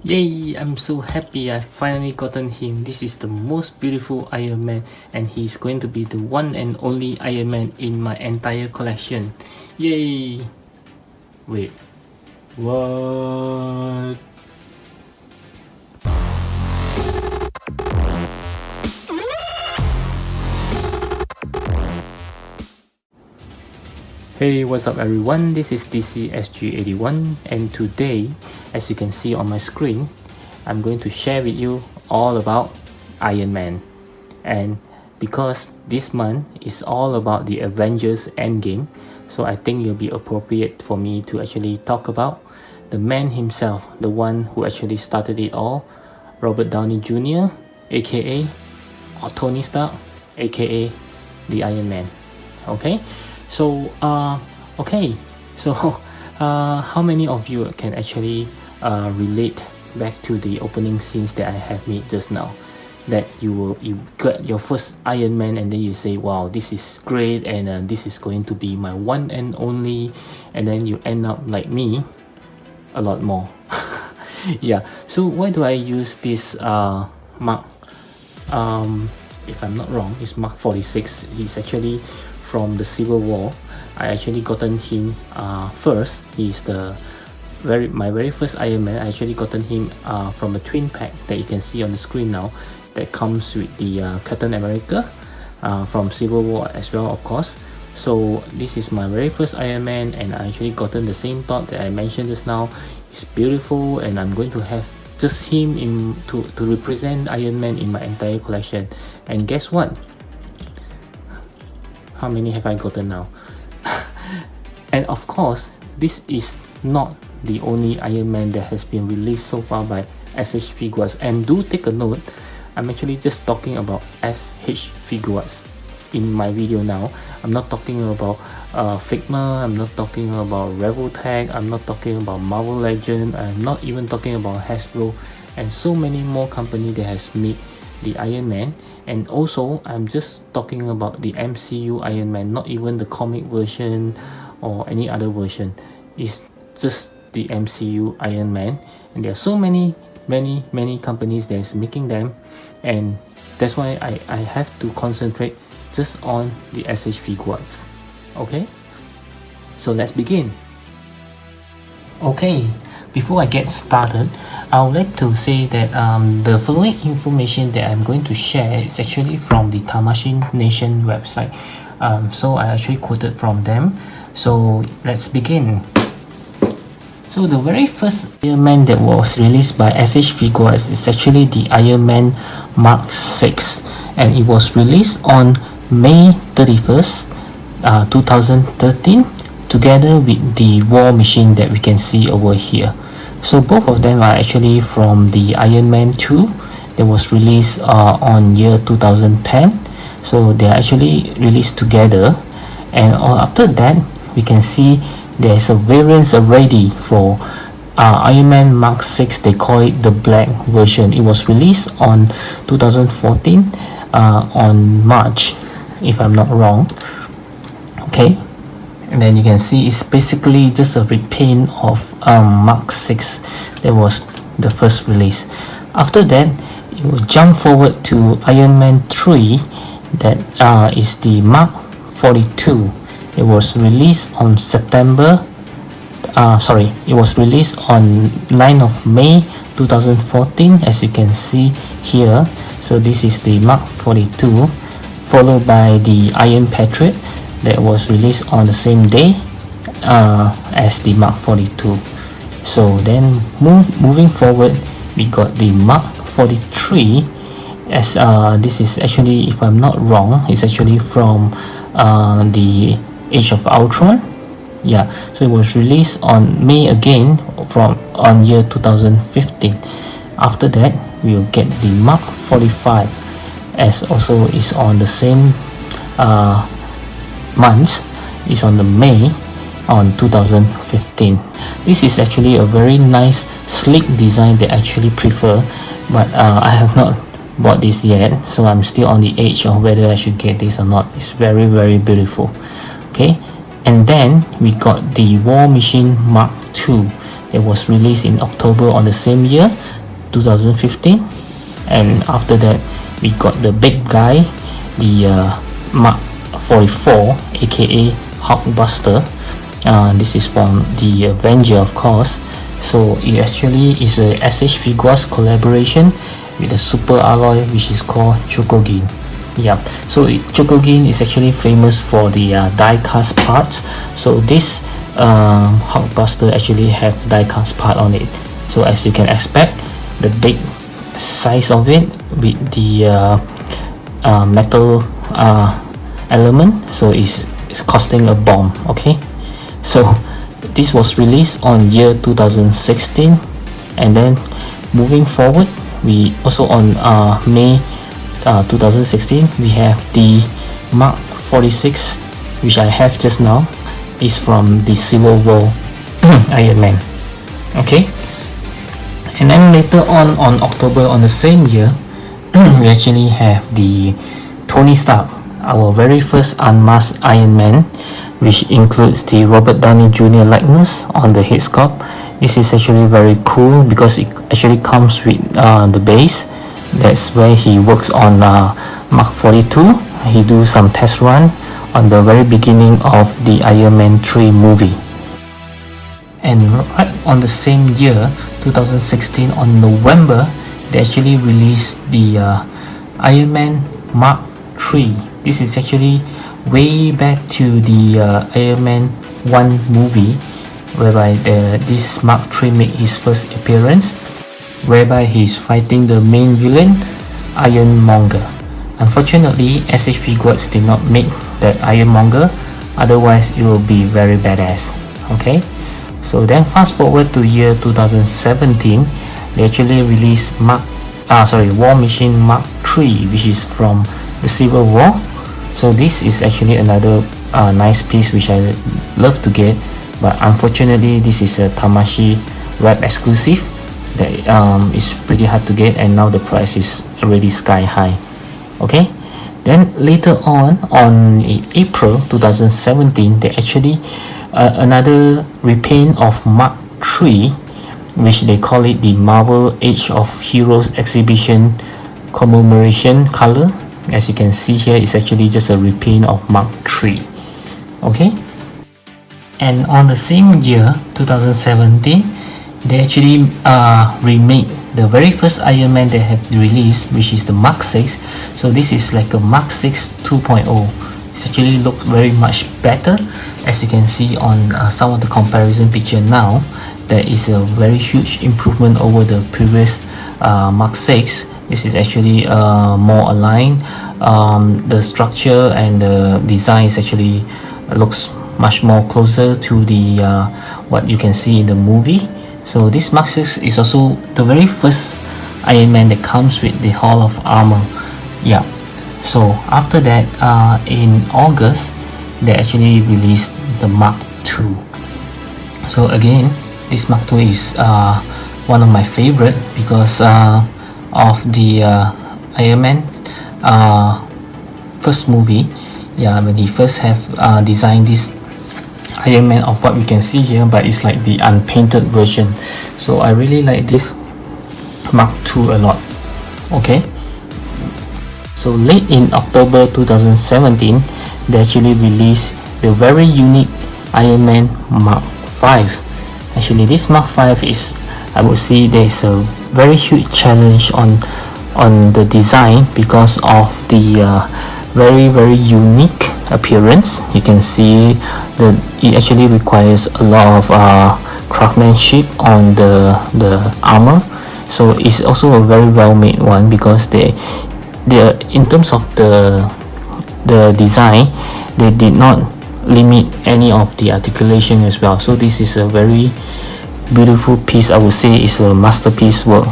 Yay! I'm so happy I finally gotten him. This is the most beautiful Iron Man and he's going to be the one and only Iron Man in my entire collection. Yay! Wait. What? Hey, what's up everyone, this is DCSG 81 and today, as you can see on my screen, I'm going to share with you all about Iron Man. And because this month is all about the Avengers EndGame, so I think it'll be appropriate for me to actually talk about the man himself, the one who actually started it all, Robert Downey Jr., aka Tony Stark, aka the Iron Man. Okay? So how many of you can actually relate back to the opening scenes that I have made just now, that you got your first Iron Man and then you say, wow, this is great, and this is going to be my one and only, and then you end up like me, a lot more. Yeah, so why do I use this Mach, if I'm not wrong, it's Mach 46. He's actually from the Civil War. I actually gotten him first. He's my very first Iron Man. I actually gotten him from a twin pack that you can see on the screen now, that comes with the Captain America from Civil War as well, of course. So this is my very first Iron Man, and I actually gotten the same thought that I mentioned just now. It's beautiful, and I'm going to have just him to represent Iron Man in my entire collection. And guess what? How many have I gotten now? And of course, this is not the only Iron Man that has been released so far by SH Figuarts. And do take a note, I'm actually just talking about SH Figuarts in my video now. I'm not talking about Figma, I'm not talking about Revoltech, I'm not talking about Marvel Legend, I'm not even talking about Hasbro, and so many more companies that has made the Iron Man. And also, I'm just talking about the MCU Iron Man, not even the comic version or any other version. It's just the MCU Iron Man, and there are so many companies that's making them, and that's why I have to concentrate just on the SH Figuarts. Okay, so let's begin. Okay, before I get started, I would like to say that the following information that I'm going to share is actually from the Tamashii Nation website. So I actually quoted from them. So let's begin. So the very first Iron Man that was released by SH Figuarts is actually the Iron Man Mach 6, and it was released on May 31st, 2013, together with the War Machine that we can see over here. So both of them are actually from the Iron Man 2 that was released on year 2010. So they are actually released together, and after that we can see there's a variance already for Iron Man Mach 6. They call it the black version. It was released on 2014 on March, if I'm not wrong. Okay, and then you can see it's basically just a repaint of Mach 6 that was the first release. After that, it will jump forward to Iron Man 3, that is the Mach 42. It was released on it was released on 9th of May 2014, as you can see here. So this is the Mach 42, followed by the Iron Patriot that was released on the same day as the Mach 42. So then moving forward, we got the Mach 43, as this is actually, if I'm not wrong, it's actually from the Age of Ultron. Yeah, so it was released on May again, on year 2015. After that, we'll get the Mach 45, as also is on the same month, is on the May on 2015. This is actually a very nice sleek design that I actually prefer, but I have not bought this yet, so I'm still on the edge of whether I should get this or not. It's very beautiful. Okay, and then we got the War Machine Mach 2 It was released in October on the same year, 2015, and after that we got the big guy, the Mach 44, aka Hulkbuster. This is from the Avenger, of course. So it actually is a SH Figuarts collaboration with a super alloy which is called Chokogin. Yeah, so Chokogin is actually famous for the die-cast parts. So this Hulkbuster actually have die-cast part on it. So as you can expect, the big size of it with the metal element, so it's costing a bomb. Okay, so this was released on year 2016, and then moving forward, we also on May 2016 we have the Mach 46, which I have just now. Is from the Civil War Iron Man. Okay, and then later on October on the same year, we actually have the Tony Stark, our very first unmasked Iron Man, which includes the Robert Downey Jr. likeness on the head sculpt. This is actually very cool because it actually comes with the base. That's where he works on Mach 42. He do some test run on the very beginning of the Iron Man 3 movie. And right on the same year, 2016, on November, they actually released the Iron Man Mach 3. This is actually way back to the Iron Man 1 movie, whereby this Mach 3 made his first appearance, whereby he's fighting the main villain, Ironmonger. Unfortunately, SH Figuarts did not make that Ironmonger, otherwise it will be very badass. Okay, so then fast forward to year 2017, they actually released War Machine Mach 3, which is from the Civil War. So this is actually another nice piece which I love to get, but unfortunately this is a Tamashii web exclusive that is pretty hard to get, and now the price is already sky high. Okay, then later on April 2017, they actually another repaint of Mach 3, which they call it the Marvel Age of Heroes Exhibition Commemoration color. As you can see here, it's actually just a repaint of Mach 3. Okay, and on the same year 2017, they actually remade the very first Iron Man they have released, which is the Mach 6. So this is like a Mach 6 2.0. It actually looks very much better. As you can see on some of the comparison picture now, there is a very huge improvement over the previous Mach 6. This is actually more aligned. The structure and the design is actually looks much more closer to the what you can see in the movie. So this Mach 6 is also the very first Iron Man that comes with the Hall of Armor. Yeah. So after that, in August, they actually released the Mach 2. So again, this Mach 2 is one of my favorite because of the Iron Man first movie. Yeah, when he first have designed this Iron Man of what we can see here, but it's like the unpainted version. So I really like this Mach 2 a lot. Okay, so late in October 2017, they actually released the very unique Iron Man Mach 5. Actually, this Mach 5 is, I would say, there's a very huge challenge on the design because of the very unique appearance. You can see that it actually requires a lot of craftsmanship on the armor. So it's also a very well made one because they in terms of the design, they did not limit any of the articulation as well. So this is a very beautiful piece. I would say it's a masterpiece work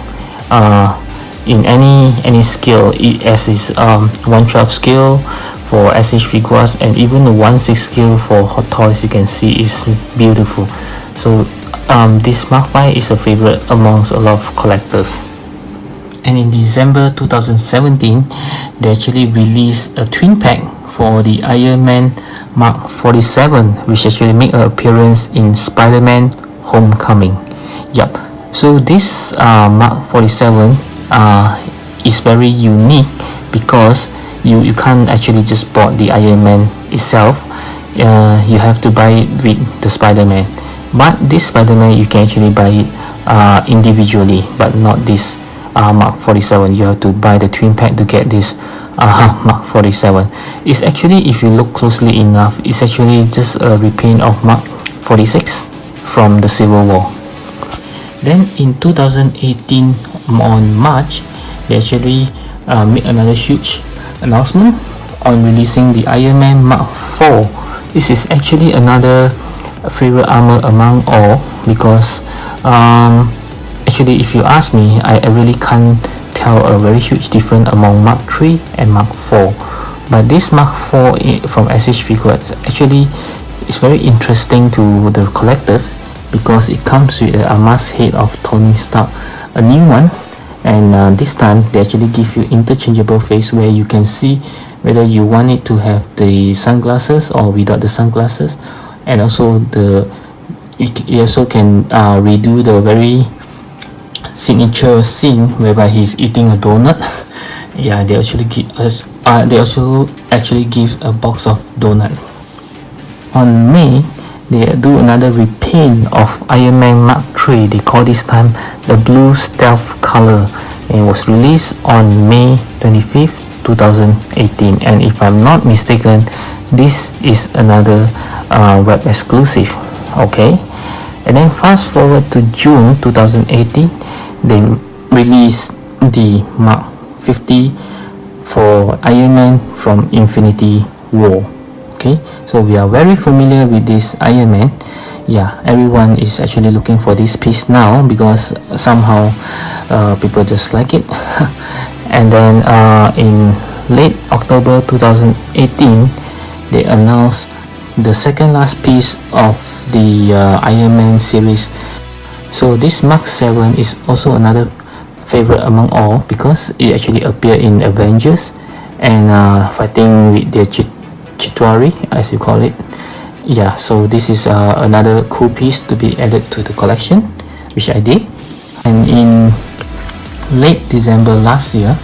in any scale, as is 1/12 scale for SH Figuarts, and even the 1/6 scale for Hot Toys. You can see is beautiful. So this Mach 5 is a favorite amongst a lot of collectors. And in December 2017, they actually released a twin pack for the Iron Man Mach 47, which actually made an appearance in Spider-Man Homecoming. Yup. So this Mark 47 is very unique because you can't actually just bought the Iron Man itself. You have to buy it with the Spider-Man, but this Spider-Man you can actually buy it individually, but not this Mark 47. You have to buy the twin pack to get this Mark 47. It's actually, if you look closely enough, it's actually just a repaint of Mark 46 from the Civil War. Then in 2018 on March, they actually made another huge announcement on releasing the Iron Man Mark 4. This is actually another favorite armor among all, because actually, if you ask me, I really can't tell a very huge difference among Mark 3 and Mark 4. But this Mark 4 from SH Figuarts actually is very interesting to the collectors, because it comes with a mask head of Tony Stark, a new one, and this time they actually give you interchangeable face where you can see whether you want it to have the sunglasses or without the sunglasses, and also it also can redo the very signature scene whereby he's eating a donut. Yeah, they actually give us they also actually give a box of donut. On May, they do another repaint of Iron Man Mark 3. They call this time the blue stealth color, and it was released on May 25th 2018, and if I'm not mistaken, this is another web exclusive. Okay, and then fast forward to June 2018, they released the Mark 50 for Iron Man from Infinity War. Okay, so we are very familiar with this Iron Man. Yeah, everyone is actually looking for this piece now because somehow people just like it. And then in late October 2018, they announced the second last piece of the Iron Man series. So this Mark 7 is also another favorite among all because it actually appeared in Avengers and fighting with the Chitauri, as you call it. Yeah, so this is another cool piece to be added to the collection, which I did. And in late December last year,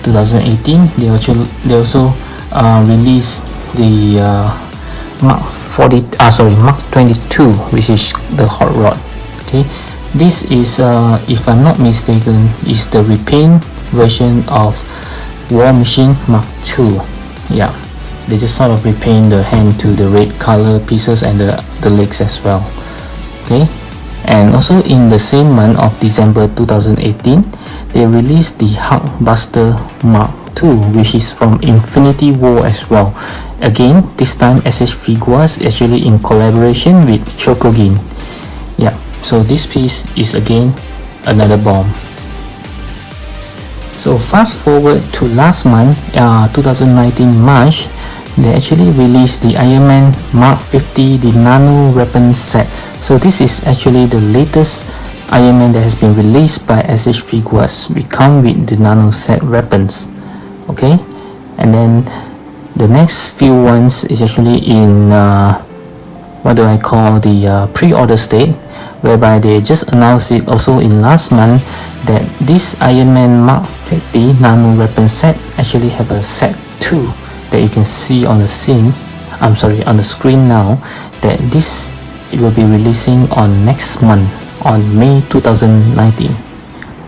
2018, they also released the Mark 22, which is the hot rod. Okay, this is if I'm not mistaken, is the repaint version of War Machine Mark 2. Yeah, they just sort of repaint the hand to the red color pieces and the legs as well. Okay, and also in the same month of December 2018, they released the Hulkbuster Mark 2, which is from Infinity War as well. Again, this time SH Figuarts actually in collaboration with Chokogin. Yeah, so this piece is again another bomb. So fast forward to last month, 2019 March, they actually released the Iron Man Mark 50, the Nano Weapon Set. So this is actually the latest Iron Man that has been released by SH Figuarts. We come with the Nano Set weapons. Okay, and then the next few ones is actually in what do I call the pre-order state, whereby they just announced it also in last month that this Iron Man Mark 50 Nano Weapon Set actually have a set 2 that you can see on the scene. I'm sorry, on the screen now. That this it will be releasing on next month on May 2019.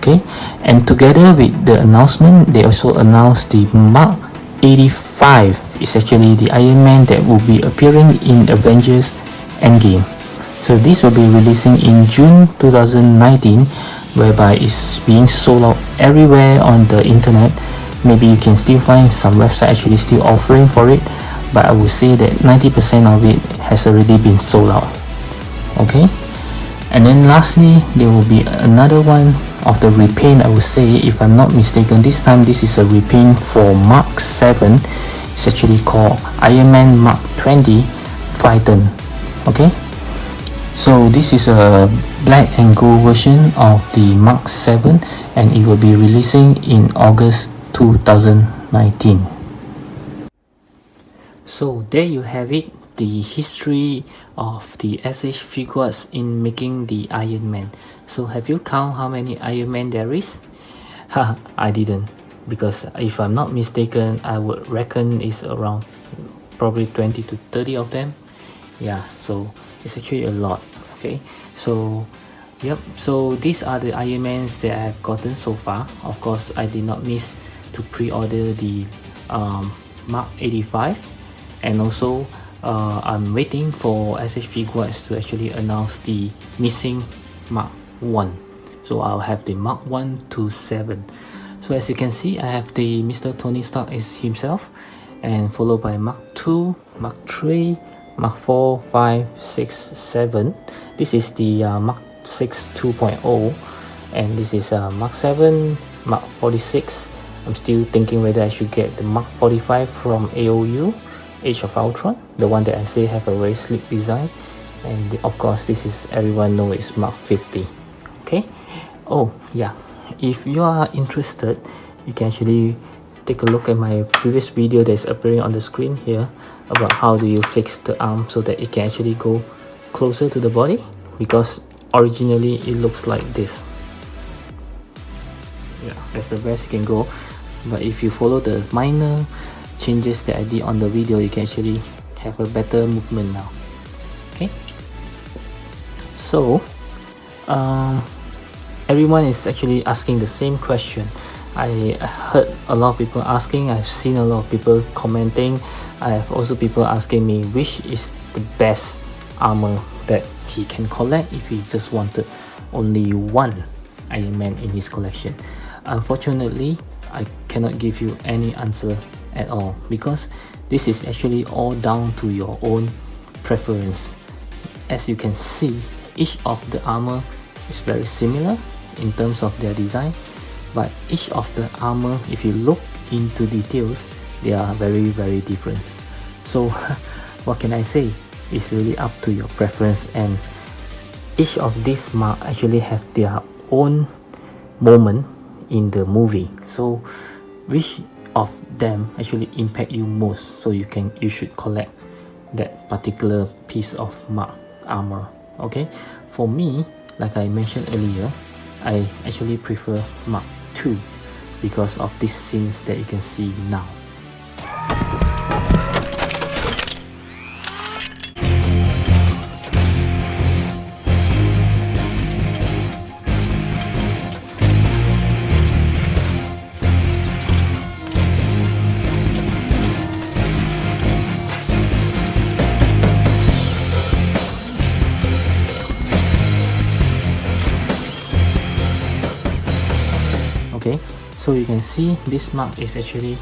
Okay, and together with the announcement, they also announced the Mark 85. It's actually the Iron Man that will be appearing in Avengers EndGame. So this will be releasing in June 2019, whereby it's being sold out everywhere on the internet. Maybe you can still find some website actually still offering for it, but I would say that 90% of it has already been sold out. Okay, and then lastly, there will be another one of the repaint, I would say, if I'm not mistaken. This time this is a repaint for Mark 7. It's actually called Iron Man Mark 20 Phaeton. Okay, so this is a black and gold version of the Mark 7, and it will be releasing in August 2019. So there you have it, the history of the SH Figuarts in making the Iron Man. So have you count how many Iron Man there is? I didn't, because if I'm not mistaken, I would reckon it's around probably 20 to 30 of them. Yeah, so it's actually a lot. Okay, so yep, so these are the Iron Mans that I've gotten so far. Of course, I did not miss to pre-order the Mark 85, and also I'm waiting for SH Figuarts to actually announce the missing Mark 1. So I'll have the Mark 1 to 7. So as you can see, I have the Mr. Tony Stark is himself, and followed by Mark 2, Mark 3, Mark 4, 5, 6, 7. This is the Mark 6 2.0, and this is Mark 7, Mark 46. I'm still thinking whether I should get the Mark 45 from AOU, Age of Ultron, the one that I say have a very sleek design. And of course, this is, everyone knows it's Mark 50. Okay. Oh yeah, if you are interested, you can actually take a look at my previous video that's appearing on the screen here about how do you fix the arm so that it can actually go closer to the body, because originally it looks like this. Yeah, that's the best you can go, but if you follow the minor changes that I did on the video, you can actually have a better movement now. Okay, so everyone is actually asking the same question. I heard a lot of people asking, I've seen a lot of people commenting, I have also people asking me which is the best armor that he can collect if he just wanted only one Iron Man in his collection. Unfortunately, I cannot give you any answer at all, because this is actually all down to your own preference. As you can see, each of the armor is very similar in terms of their design, but each of the armor, if you look into details, they are very different. So what can I say? It's really up to your preference, and each of these mark actually have their own moment in the movie. So which of them actually impact you most, so you should collect that particular piece of mark armor. Okay, for me, like I mentioned earlier, I actually prefer Mark 2 because of these scenes that you can see now. Okay, so you can see this mark is actually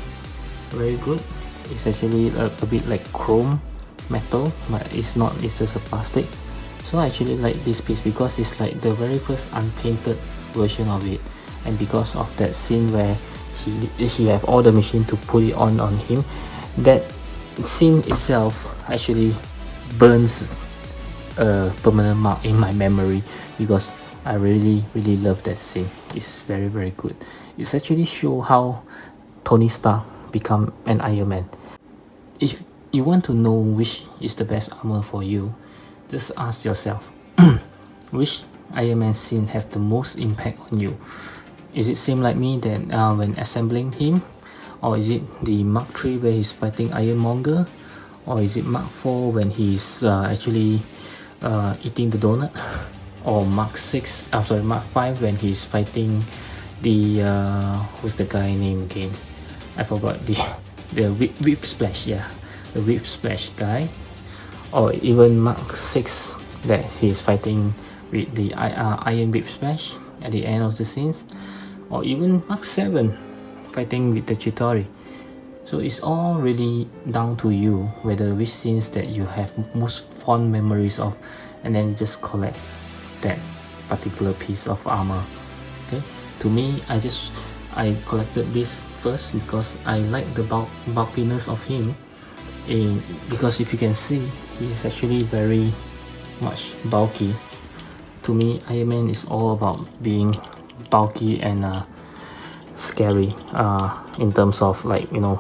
very good. It's actually a bit like chrome metal, but it's not, it's just a plastic. So I actually like this piece because it's like the very first unpainted version of it, and because of that scene where he have all the machine to put it on him, that scene itself actually burns a permanent mark in my memory, because I really love that scene. It's very good. It's actually show how Tony Stark become an Iron Man. If you want to know which is the best armor for you, just ask yourself which Iron Man scene have the most impact on you. Is it same like me that when assembling him, or is it the Mark 3 where he's fighting Ironmonger, or is it Mark 4 when he's actually eating the donut, or Mark 5 when he's fighting the who's the guy name again? I forgot, the whip splash, yeah, the whip splash guy, or even Mark 6 that he's fighting with the iron whip splash at the end of the scenes, or even Mark 7 fighting with the Chitauri. So it's all really down to you whether which scenes that you have most fond memories of, and then just collect that particular piece of armor. Okay, to me, I collected this first because I like the bulkiness of him, because if you can see, he's actually very much bulky. To me, Iron Man is all about being bulky and scary in terms of, like, you know,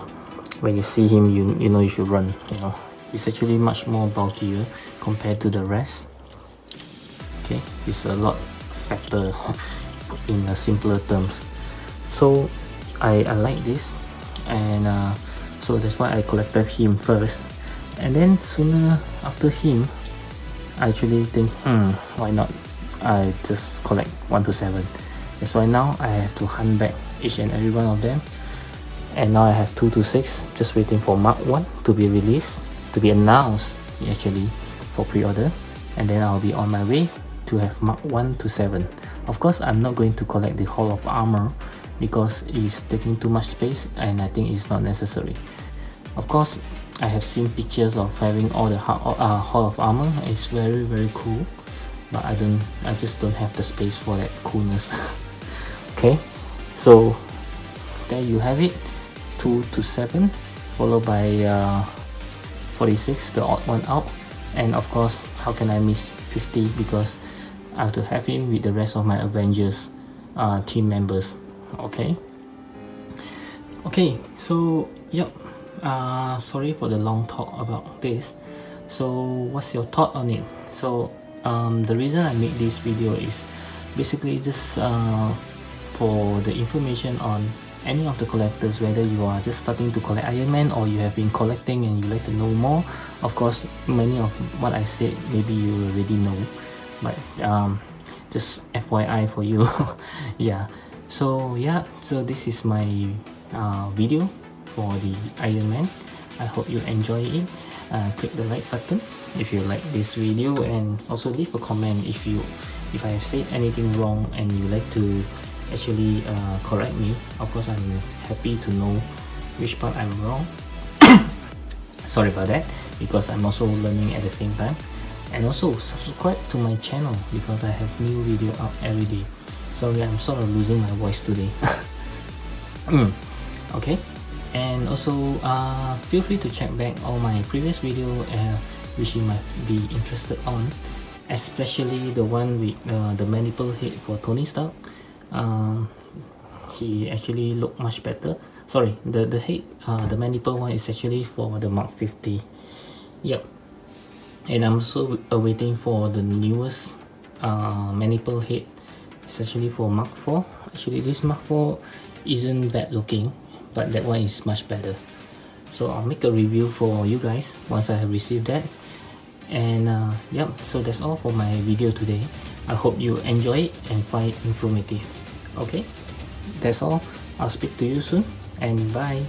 when you see him, you know you should run, you know. it's actually much more bulkier compared to the rest. Okay, it's a lot fatter in simpler terms. So I like this, and so that's why I collected him first, and then sooner after him I actually think why not I just collect 1 to 7. That's why now I have to hunt back each and every one of them, and now I have 2 to 6 just waiting for Mark 1 to be released, to be announced actually for pre-order, and then I'll be on my way to have Mark 1 to 7. Of course, I'm not going to collect the Hall of Armor because it's taking too much space and I think it's not necessary. Of course, I have seen pictures of having all the Hall of Armor. It's very cool, but I just don't have the space for that coolness. Okay, so there you have it, 2 to 7 followed by 46, the odd one out, and of course, how can I miss 50, because I have to have him with the rest of my Avengers team members. Okay, so yep, sorry for the long talk about this. So what's your thought on it? So the reason I make this video is basically just for the information on any of the collectors, whether you are just starting to collect Iron Man or you have been collecting and you like to know more. Of course, many of what I said maybe you already know, but just FYI for you. Yeah, so this is my video for the Iron Man. I hope you enjoy it. Click the like button if you like this video, and also leave a comment if I have said anything wrong and you like to actually correct me. Of course, I'm happy to know which part I'm wrong. Sorry about that, because I'm also learning at the same time. And also subscribe to my channel because I have new video up every day. Sorry, I'm sort of losing my voice today. Okay, and also feel free to check back all my previous video which you might be interested on, especially the one with the mandible head for Tony Stark. He actually looked much better. Sorry, the head, the mandible one is actually for the Mark 50. Yep, and I'm also waiting for the newest mandible head. It's actually for Mark 4. Actually, this Mark 4 isn't bad looking, but that one is much better. So I'll make a review for you guys once I have received that. And yep, so that's all for my video today. I hope you enjoy it and find it informative. Okay, that's all. I'll speak to you soon, and bye.